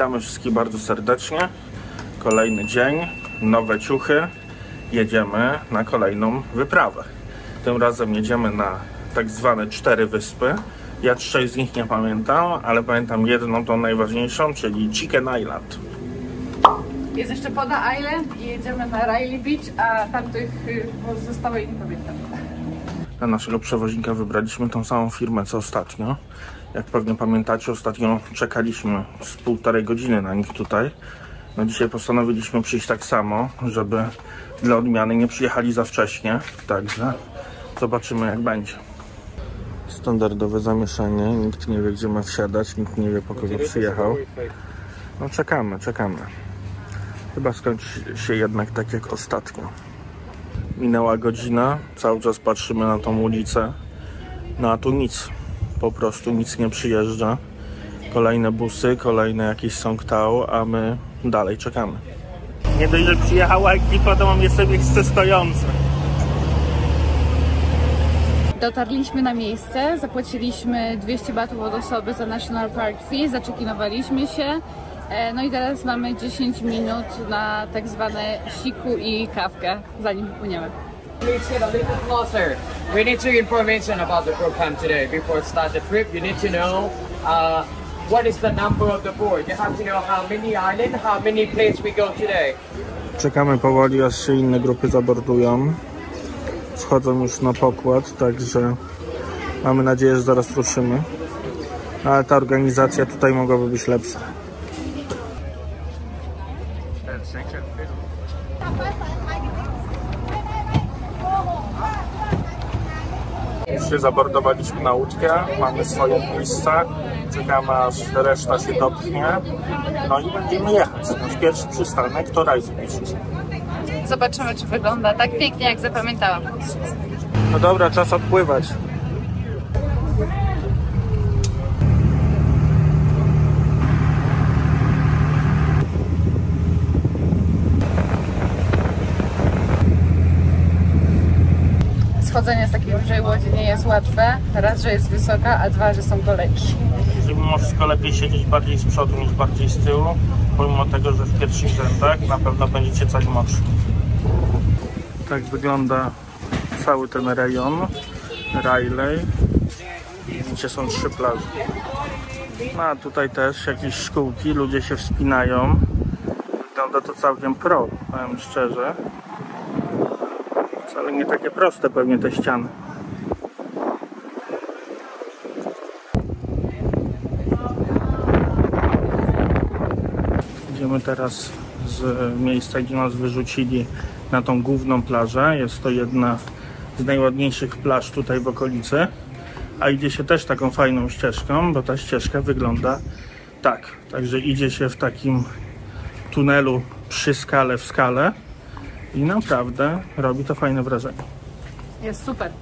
Witamy wszystkich bardzo serdecznie. Kolejny dzień, nowe ciuchy. Jedziemy na kolejną wyprawę. Tym razem jedziemy na tak zwane 4 wyspy. Ja 3 z nich nie pamiętam, ale pamiętam jedną, tą najważniejszą, czyli Chicken Island. Jest jeszcze Poda Island i jedziemy na Riley Beach, a tamtych pozostałych nie pamiętam. Na naszego przewoźnika wybraliśmy tą samą firmę co ostatnio. Jak pewnie pamiętacie, ostatnio czekaliśmy z 1,5 godziny na nich tutaj. No dzisiaj postanowiliśmy przyjść tak samo, żeby dla odmiany nie przyjechali za wcześnie. Także zobaczymy, jak będzie. Standardowe zamieszanie. Nikt nie wie, gdzie ma wsiadać, nikt nie wie, po kogo przyjechał. No czekamy. Chyba skończy się jednak tak jak ostatnio. Minęła godzina, cały czas patrzymy na tą ulicę. No a tu nic. Po prostu nic nie przyjeżdża. Kolejne busy, kolejne jakieś Songtao, a my dalej czekamy. Nie dość, że przyjechała ekipa, to mam jeszcze miejsce stojące. Dotarliśmy na miejsce, zapłaciliśmy 200 batów od osoby za National Park Fee, zaczekinowaliśmy się. No i teraz mamy 10 minut na tak zwane siku i kawkę, zanim wypłyniemy. Please get a little closer. We need to information about the program today. Before start the trip, you need to know what is the number of the board. You have to know how many islands, how many places we go today. Czekamy powoli, aż się inne grupy zabordują. Wchodzą już na pokład, także mamy nadzieję, że zaraz ruszymy. Ale ta organizacja tutaj mogłaby być lepsza. Już się zabordowaliśmy na łódkę, mamy swoje miejsce, czekamy aż reszta się dopchnie, no i będziemy jechać. Nasz pierwszy przystanek to Riley Beach. Zobaczymy, czy wygląda tak pięknie, jak zapamiętałam. No dobra, czas odpływać. Schodzenie z takiej dużej łodzi nie jest łatwe. Raz, że jest wysoka, a dwa, że są kolejki. Że mimo wszystko lepiej siedzieć bardziej z przodu niż bardziej z tyłu, pomimo tego, że w pierwszych rzędach na pewno będziecie cali mocno. Tak wygląda cały ten rejon Riley. Widzicie, są 3 plaże. No a tutaj też jakieś szkółki, ludzie się wspinają. Wygląda to całkiem pro, powiem szczerze. Ale nie takie proste pewnie te ściany. Idziemy teraz z miejsca, gdzie nas wyrzucili, na tą główną plażę. Jest to jedna z najładniejszych plaż tutaj w okolicy. A idzie się też taką fajną ścieżką, bo ta ścieżka wygląda tak. Także idzie się w takim tunelu przy skale w skale. I naprawdę robi to fajne wrażenie. Jest super.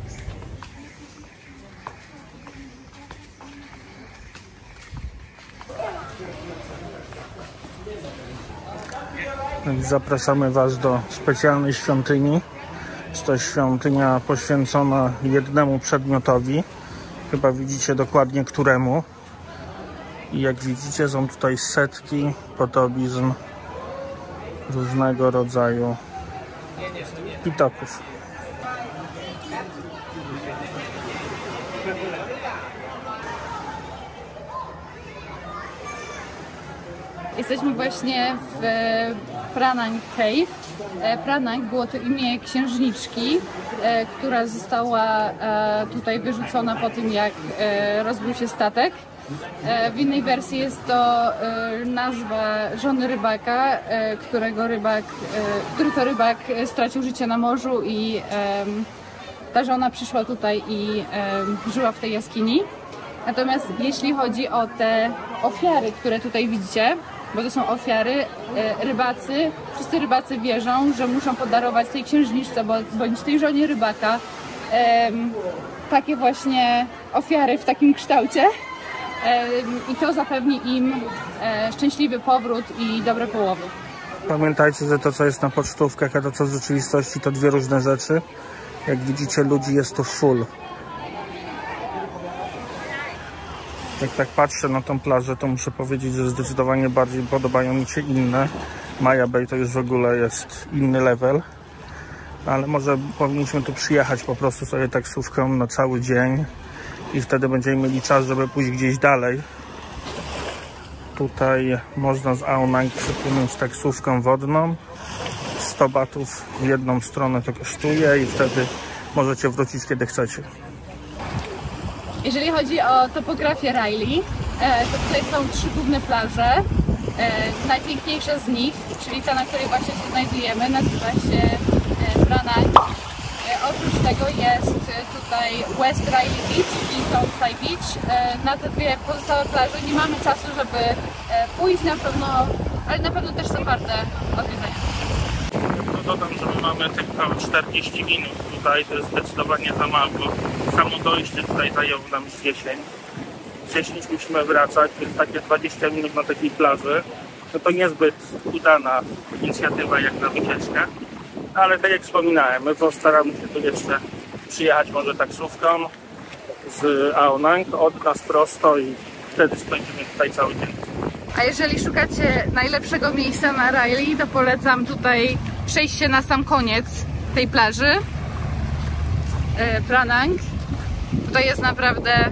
Zapraszamy Was do specjalnej świątyni. Jest to świątynia poświęcona jednemu przedmiotowi. Chyba widzicie dokładnie któremu. I jak widzicie, są tutaj setki podobizn różnego rodzaju pitoków. Jesteśmy właśnie w Pranang Cave. Pranang było to imię księżniczki, która została tutaj wyrzucona po tym, jak rozbił się statek. W innej wersji jest to nazwa żony rybaka, który to rybak stracił życie na morzu i ta żona przyszła tutaj i żyła w tej jaskini. Natomiast jeśli chodzi o te ofiary, które tutaj widzicie, bo to są ofiary, wszyscy rybacy wierzą, że muszą podarować tej księżniczce bądź tej żonie rybaka takie właśnie ofiary w takim kształcie. I to zapewni im szczęśliwy powrót i dobre połowy. Pamiętajcie, że to, co jest na pocztówkach, a to, co w rzeczywistości, to 2 różne rzeczy. Jak widzicie, ludzi jest tu full. Jak tak patrzę na tą plażę, to muszę powiedzieć, że zdecydowanie bardziej podobają mi się inne. Maya Bay to już w ogóle jest inny level. Ale może powinniśmy tu przyjechać po prostu sobie taksówką na cały dzień i wtedy będziemy mieli czas, żeby pójść gdzieś dalej. Tutaj można z Ao Nang przepłynąć taksówką wodną. 100 batów w jedną stronę to kosztuje i wtedy możecie wrócić kiedy chcecie. Jeżeli chodzi o topografię Railay, to tutaj są 3 główne plaże. Najpiękniejsza z nich, czyli ta, na której właśnie się znajdujemy, nazywa się Phra Nang. Oprócz tego jest tutaj West Railay Beach i Ton Sai Beach. Na te dwie pozostałe plaże nie mamy czasu, żeby pójść na pewno, ale na pewno też są warte odwiedzenia. No dodam, że my mamy tylko 40 minut tutaj, to jest zdecydowanie za mało. Samo dojście tutaj zajęło nam 10. 10 musimy wracać, więc takie 20 minut na takiej plaży. No to niezbyt udana inicjatywa jak na wycieczkę. Ale tak jak wspominałem, my postaramy się tu jeszcze przyjechać może taksówką z Ao Nang od nas prosto i wtedy spędzimy tutaj cały dzień. A jeżeli szukacie najlepszego miejsca na Railay, to polecam tutaj przejść się na sam koniec tej plaży Phra Nang. Tutaj jest naprawdę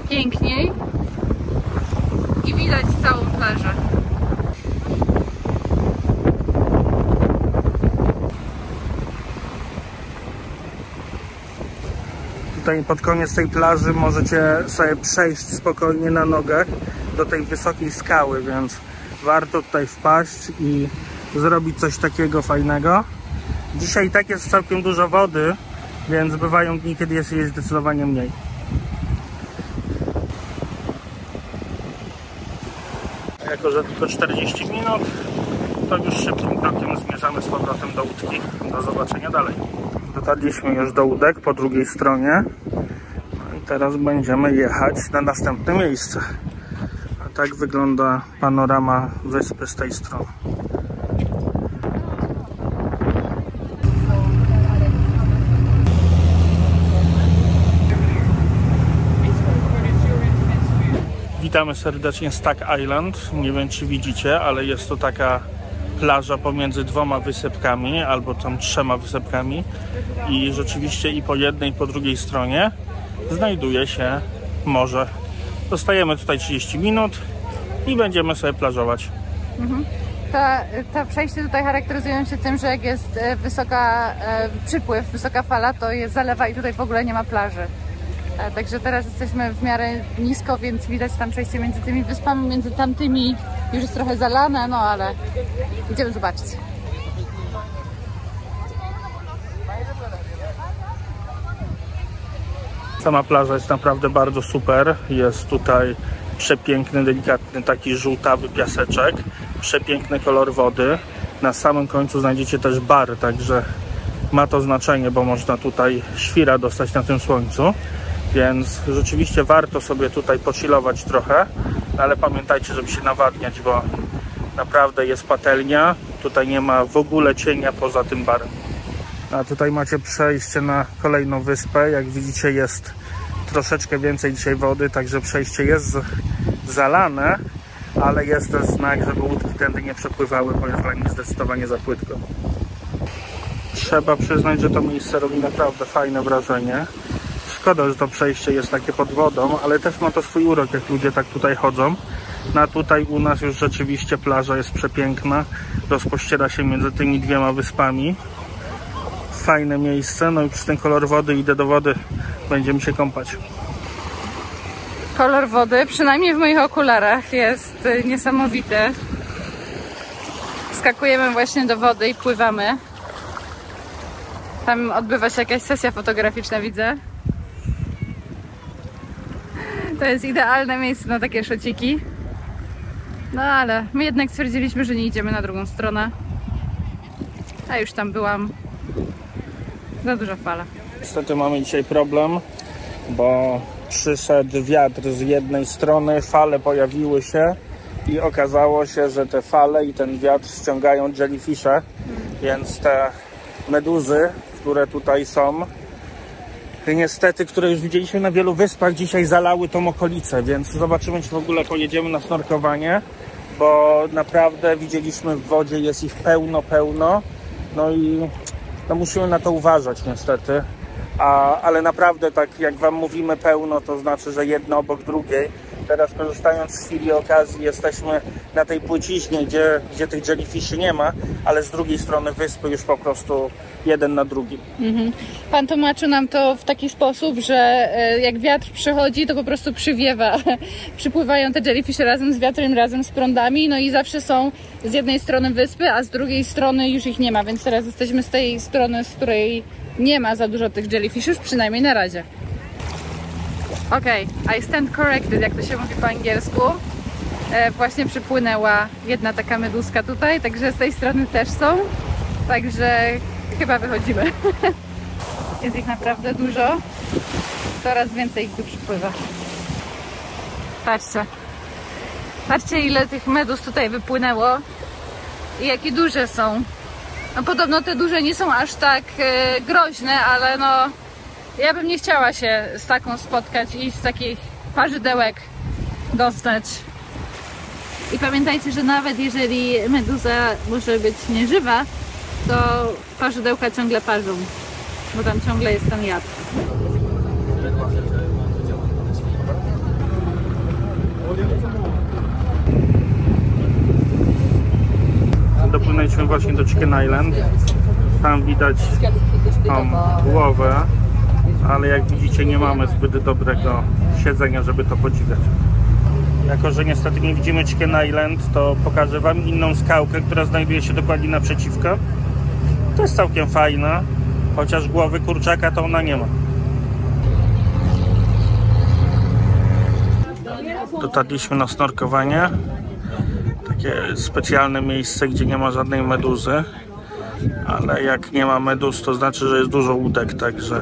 piękniej i widać całą plażę. Tutaj pod koniec tej plaży możecie sobie przejść spokojnie na nogach do tej wysokiej skały, więc warto tutaj wpaść i zrobić coś takiego fajnego. Dzisiaj tak jest całkiem dużo wody, więc bywają dni, kiedy jest jej zdecydowanie mniej. A jako że tylko 40 minut, to już szybkim krokiem zmierzamy z powrotem do łódki. Do zobaczenia dalej. Dotarliśmy już do łódek po drugiej stronie. No i teraz będziemy jechać na następne miejsce. A tak wygląda panorama wyspy z tej strony. Witamy serdecznie Stuck Island. Nie wiem, czy widzicie, ale jest to taka plaża pomiędzy 2 wysepkami, albo tam 3 wysepkami. I rzeczywiście i po jednej, i po drugiej stronie znajduje się morze. Zostajemy tutaj 30 minut i będziemy sobie plażować. Te przejście tutaj charakteryzują się tym, że jak jest przypływ, wysoka fala, to jest zalewa i tutaj w ogóle nie ma plaży. Także teraz jesteśmy w miarę nisko, więc widać tam przejście między tymi wyspami, między tamtymi już jest trochę zalane, no ale idziemy zobaczyć. Sama plaża jest naprawdę bardzo super. Jest tutaj przepiękny, delikatny taki żółtawy piaseczek, przepiękny kolor wody. Na samym końcu znajdziecie też bar, także ma to znaczenie, bo można tutaj świra dostać na tym słońcu. Więc rzeczywiście warto sobie tutaj pochillować trochę, ale pamiętajcie, żeby się nawadniać, bo naprawdę jest patelnia. Tutaj nie ma w ogóle cienia poza tym barem. A tutaj macie przejście na kolejną wyspę. Jak widzicie, jest troszeczkę więcej dzisiaj wody, także przejście jest zalane, ale jest też znak, żeby łódki tędy nie przepływały, bo jest dla nich zdecydowanie za płytko. Trzeba przyznać, że to miejsce robi naprawdę fajne wrażenie. Szkoda, że to przejście jest takie pod wodą, ale też ma to swój urok, jak ludzie tak tutaj chodzą. No a tutaj u nas już rzeczywiście plaża jest przepiękna. Rozpościera się między tymi 2 wyspami. Fajne miejsce, no i przez ten kolor wody idę do wody, będziemy się kąpać. Kolor wody, przynajmniej w moich okularach, jest niesamowity. Skakujemy właśnie do wody i pływamy. Tam odbywa się jakaś sesja fotograficzna, widzę. To jest idealne miejsce na takie szociki. No ale my jednak stwierdziliśmy, że nie idziemy na drugą stronę. A już tam byłam. Za duża fala. Niestety mamy dzisiaj problem, bo przyszedł wiatr z jednej strony, fale pojawiły się i okazało się, że te fale i ten wiatr ściągają jellyfishe, więc te meduzy, które tutaj są, niestety, które już widzieliśmy na wielu wyspach, dzisiaj zalały tą okolicę, więc zobaczymy, czy w ogóle pojedziemy na snorkowanie, bo naprawdę widzieliśmy w wodzie, jest ich pełno, no i no musimy na to uważać niestety, ale naprawdę tak jak wam mówimy pełno, to znaczy, że jedno obok drugiej. Teraz korzystając z chwili okazji jesteśmy na tej płyciźnie, gdzie tych jellyfiszy nie ma, ale z drugiej strony wyspy już po prostu jeden na drugim. Pan tłumaczył nam to w taki sposób, że jak wiatr przychodzi, to po prostu przywiewa. Przypływają te jellyfishy razem z wiatrem, razem z prądami, no i zawsze są z jednej strony wyspy, a z drugiej strony już ich nie ma, więc teraz jesteśmy z tej strony, z której nie ma za dużo tych jellyfishów, przynajmniej na razie. Okej, I stand corrected, jak to się mówi po angielsku. Właśnie przypłynęła jedna taka meduska tutaj, także z tej strony też są. Także chyba wychodzimy. Jest ich naprawdę dużo. Coraz więcej ich tu przypływa. Patrzcie. Patrzcie, ile tych medus tutaj wypłynęło. I jakie duże są. No podobno te duże nie są aż tak groźne, ale no... Ja bym nie chciała się z taką spotkać i z takich parzydełek dostać. I pamiętajcie, że nawet jeżeli meduza może być nieżywa, to parzydełka ciągle parzą, bo tam ciągle jest ten jad. Dopłynęliśmy właśnie do Chicken Island. Tam widać tą głowę, ale jak widzicie nie mamy zbyt dobrego siedzenia, żeby to podziwiać. Jako że niestety nie widzimy Chicken Island, to pokażę wam inną skałkę, która znajduje się dokładnie naprzeciwko. To jest całkiem fajna, chociaż głowy kurczaka to ona nie ma. Dotarliśmy na snorkowanie. Takie specjalne miejsce, gdzie nie ma żadnej meduzy. Ale jak nie ma meduz, to znaczy, że jest dużo łódek, także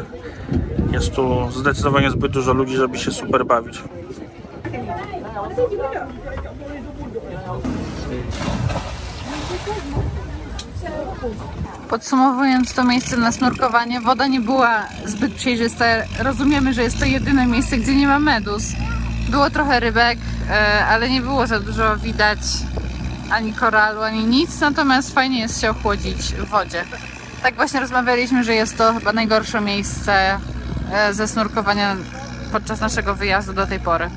jest tu zdecydowanie zbyt dużo ludzi, żeby się super bawić. Podsumowując to miejsce na snorkowanie, woda nie była zbyt przejrzysta. Rozumiemy, że jest to jedyne miejsce, gdzie nie ma meduz. Było trochę rybek, ale nie było za dużo widać ani koralu, ani nic, natomiast fajnie jest się ochłodzić w wodzie. Tak właśnie rozmawialiśmy, że jest to chyba najgorsze miejsce ze snorkowania podczas naszego wyjazdu do tej pory.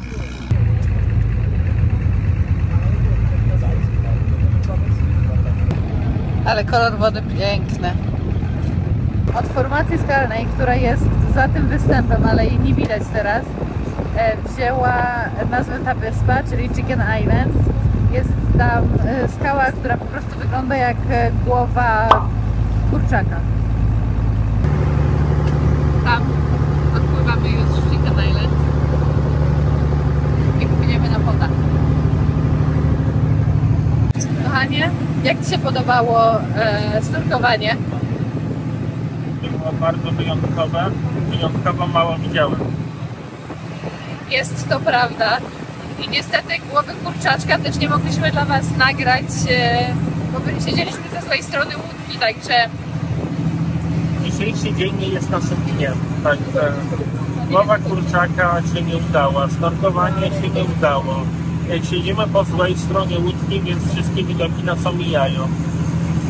Ale kolor wody piękny. Od formacji skalnej, która jest za tym występem, ale jej nie widać teraz, wzięła nazwę ta wyspa, czyli Chicken Island. Jest tam skała, która po prostu wygląda jak głowa kurczaka. Tam odpływamy już z Chicken Island i płyniemy na wodę. Kochanie, jak Ci się podobało snorkowanie? Było bardzo wyjątkowe. Wyjątkowo mało widziałem. Jest to prawda. I niestety głowy kurczaczka też nie mogliśmy dla Was nagrać, bo siedzieliśmy ze swojej strony łódki, także... Dzisiejszy dzień nie jest naszym dniem, także głowa kurczaka się nie udała, snorkowanie się nie udało. Siedzimy po złej stronie łódki, więc wszystkie widoki nas omijają.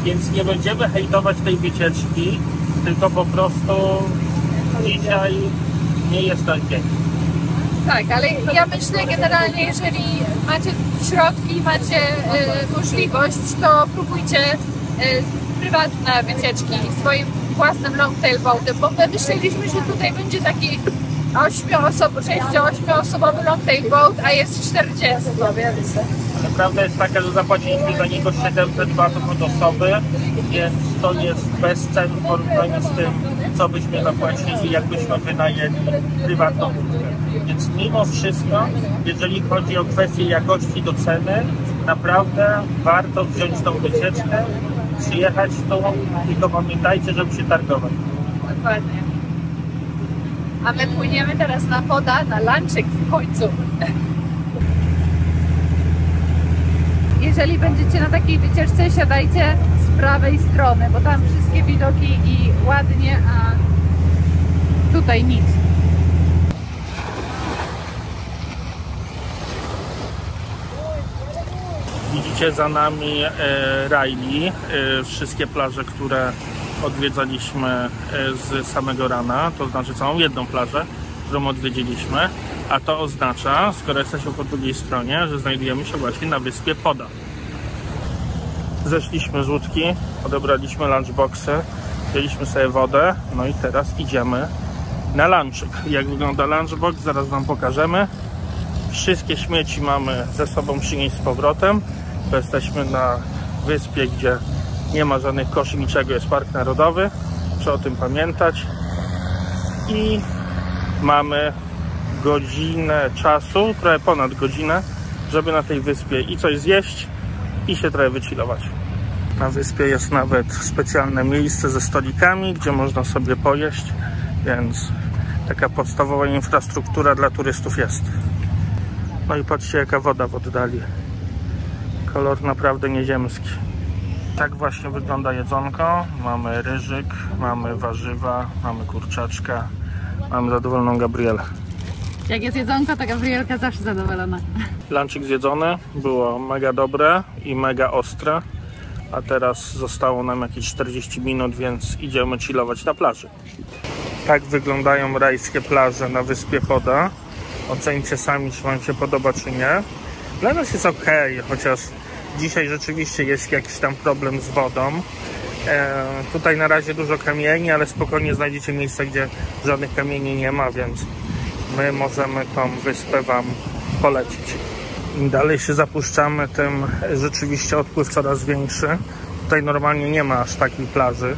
Więc nie będziemy hejtować tej wycieczki, tylko po prostu dzisiaj nie jest ten dzień. Tak, ale ja myślę generalnie, jeżeli macie środki, macie możliwość, to próbujcie prywatne wycieczki swoim własnym longtail boatem, bo my myśleliśmy, że tutaj będzie taki 6-osobowy longtail boat, a jest 40, więc... Ale prawda jest taka, że zapłaciliśmy za niego 700 batów od osoby, więc to jest bez cen w porównaniu z tym, co byśmy zapłacili, jakbyśmy wynajęli prywatną łódkę. Więc mimo wszystko, jeżeli chodzi o kwestię jakości do ceny, naprawdę warto wziąć tą wycieczkę, przyjechać tu, tylko pamiętajcie, żeby się targować. Dokładnie. A my płyniemy teraz na woda, na lunchek w końcu. Jeżeli będziecie na takiej wycieczce, siadajcie z prawej strony, bo tam wszystkie widoki i ładnie, a tutaj nic. Widzicie za nami Riley, wszystkie plaże, które odwiedzaliśmy z samego rana, to znaczy całą jedną plażę, którą odwiedziliśmy, a to oznacza, skoro jesteśmy po drugiej stronie, że znajdujemy się właśnie na wyspie Poda. Zeszliśmy z łódki, odebraliśmy lunchboxy, wzięliśmy sobie wodę, no i teraz idziemy na lunchik. Jak wygląda lunchbox, zaraz wam pokażemy. Wszystkie śmieci mamy ze sobą przynieść z powrotem, bo jesteśmy na wyspie, gdzie nie ma żadnych koszy, niczego, jest park narodowy, trzeba o tym pamiętać. I mamy godzinę czasu, trochę ponad godzinę, żeby na tej wyspie i coś zjeść i się trochę wychillować. Na wyspie jest nawet specjalne miejsce ze stolikami, gdzie można sobie pojeść, więc taka podstawowa infrastruktura dla turystów jest. No i patrzcie, jaka woda w oddali. Kolor naprawdę nieziemski. Tak właśnie wygląda jedzonko. Mamy ryżyk, mamy warzywa, mamy kurczaczka, mamy zadowoloną Gabrielę. Jak jest jedzonko, to Gabrielka zawsze zadowolona. Lunchik zjedzony, było mega dobre i mega ostre, a teraz zostało nam jakieś 40 minut, więc idziemy chillować na plaży. Tak wyglądają rajskie plaże na wyspie Poda. Oceńcie sami, czy wam się podoba, czy nie. Dla nas jest ok, chociaż dzisiaj rzeczywiście jest jakiś tam problem z wodą. Tutaj na razie dużo kamieni, ale spokojnie znajdziecie miejsca, gdzie żadnych kamieni nie ma, więc my możemy tą wyspę wam polecić. Im dalej się zapuszczamy, tym rzeczywiście odpływ coraz większy. Tutaj normalnie nie ma aż takiej plaży.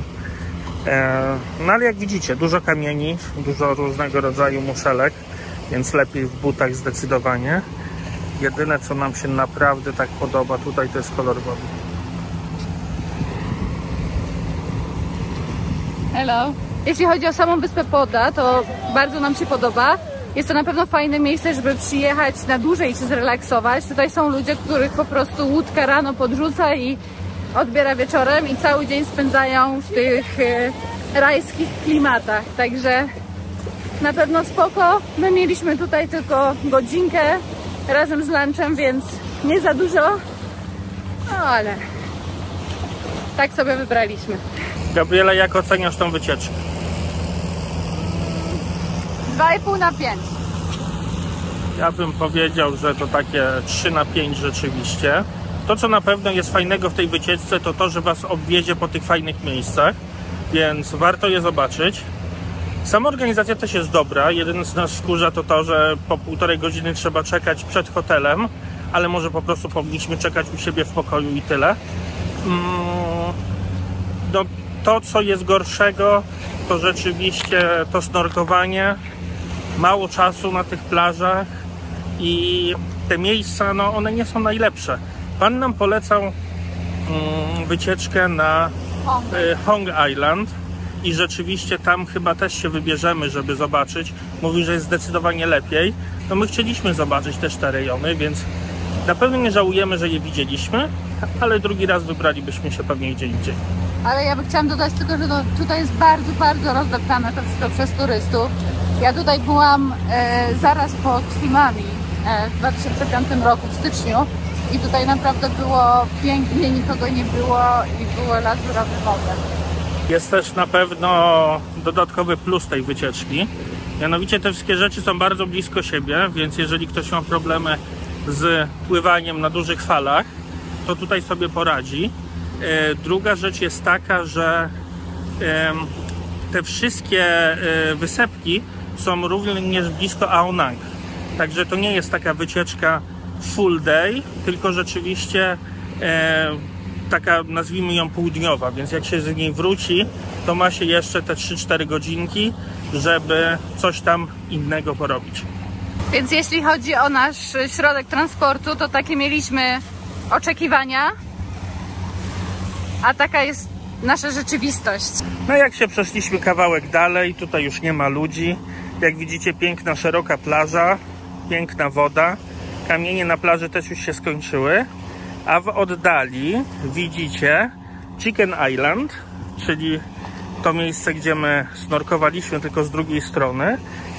No ale jak widzicie, dużo kamieni, dużo różnego rodzaju muszelek, więc lepiej w butach zdecydowanie. Jedyne, co nam się naprawdę tak podoba tutaj, to jest kolor wody. Hello. Jeśli chodzi o samą wyspę Poda, to bardzo nam się podoba. Jest to na pewno fajne miejsce, żeby przyjechać na dłużej i się zrelaksować. Tutaj są ludzie, których po prostu łódka rano podrzuca i odbiera wieczorem i cały dzień spędzają w tych rajskich klimatach. Także na pewno spoko. My mieliśmy tutaj tylko godzinkę razem z lunchem, więc nie za dużo. No ale tak sobie wybraliśmy. Gabriela, jak oceniasz tą wycieczkę? 2,5 na 5. Ja bym powiedział, że to takie 3 na 5 rzeczywiście. To, co na pewno jest fajnego w tej wycieczce, to to, że was obwiezie po tych fajnych miejscach, więc warto je zobaczyć. Sama organizacja też jest dobra. Jedyne, co nas wkurza, to to, że po 1,5 godziny trzeba czekać przed hotelem, ale może po prostu powinniśmy czekać u siebie w pokoju i tyle. No, to, co jest gorszego, to rzeczywiście to snorkowanie, mało czasu na tych plażach i te miejsca, no one nie są najlepsze. Pan nam polecał wycieczkę na Hong Island i rzeczywiście tam chyba też się wybierzemy, żeby zobaczyć. Mówi, że jest zdecydowanie lepiej. No my chcieliśmy zobaczyć też te rejony, więc na pewno nie żałujemy, że je widzieliśmy, ale drugi raz wybralibyśmy się pewnie gdzie indziej. Ale ja chciałam dodać tylko, że tutaj jest bardzo, bardzo rozdeptane to wszystko przez turystów. Ja tutaj byłam zaraz po tsunami w 2005 roku, w styczniu, i tutaj naprawdę było pięknie, nikogo nie było i było lazurowe morze. Jest też na pewno dodatkowy plus tej wycieczki. Mianowicie te wszystkie rzeczy są bardzo blisko siebie, więc jeżeli ktoś ma problemy z pływaniem na dużych falach, to tutaj sobie poradzi. Druga rzecz jest taka, że te wszystkie wysepki są również blisko Ao Nang. Także to nie jest taka wycieczka full day, tylko rzeczywiście taka, nazwijmy ją, półdniowa, więc jak się z niej wróci, to ma się jeszcze te 3-4 godzinki, żeby coś tam innego porobić. Więc jeśli chodzi o nasz środek transportu, to takie mieliśmy oczekiwania, a taka jest nasza rzeczywistość. No jak się przeszliśmy kawałek dalej, tutaj już nie ma ludzi. Jak widzicie, piękna, szeroka plaża, piękna woda. Kamienie na plaży też już się skończyły. A w oddali widzicie Chicken Island, czyli to miejsce, gdzie my snorkowaliśmy, tylko z drugiej strony.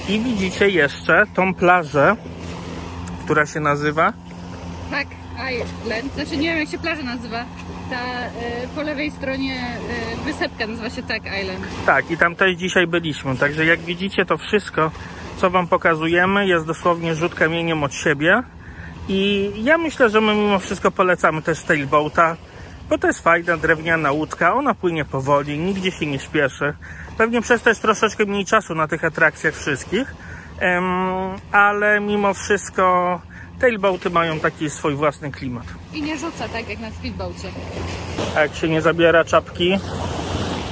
I widzicie jeszcze tą plażę, która się nazywa Tag Island. Znaczy nie wiem, jak się plaża nazywa. Ta po lewej stronie wysepka nazywa się Tag Island. Tak, i tam też dzisiaj byliśmy. Także jak widzicie, to wszystko, co wam pokazujemy, jest dosłownie rzut kamieniem od siebie. I ja myślę, że my mimo wszystko polecamy też Sailboata, bo to jest fajna, drewniana łódka. Ona płynie powoli, nigdzie się nie śpieszy. Pewnie przez to jest troszeczkę mniej czasu na tych atrakcjach wszystkich. Ale mimo wszystko Sailboaty mają taki swój własny klimat. I nie rzuca tak jak na speedboacie. A jak się nie zabiera czapki,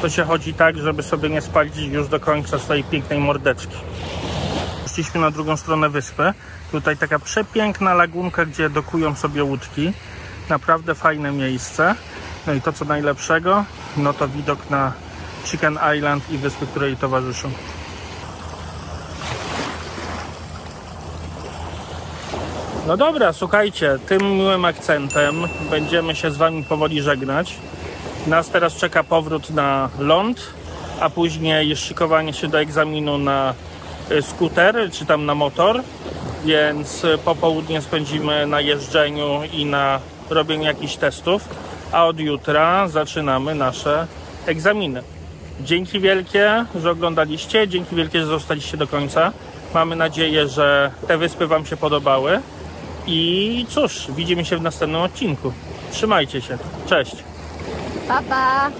to się chodzi tak, żeby sobie nie spalić już do końca swojej pięknej mordeczki. Szliśmy na drugą stronę wyspy. Tutaj taka przepiękna lagunka, gdzie dokują sobie łódki. Naprawdę fajne miejsce. No i to co najlepszego, no to widok na Chicken Island i wyspy, które jej towarzyszą. No dobra, słuchajcie, tym miłym akcentem będziemy się z wami powoli żegnać. Nas teraz czeka powrót na ląd, a później szykowanie się do egzaminu na skuter, czy tam na motor. Więc popołudnie spędzimy na jeżdżeniu i na robieniu jakichś testów, a od jutra zaczynamy nasze egzaminy. Dzięki wielkie, że oglądaliście, dzięki wielkie, że zostaliście do końca. Mamy nadzieję, że te wyspy wam się podobały. I cóż, widzimy się w następnym odcinku. Trzymajcie się. Cześć. Pa, pa!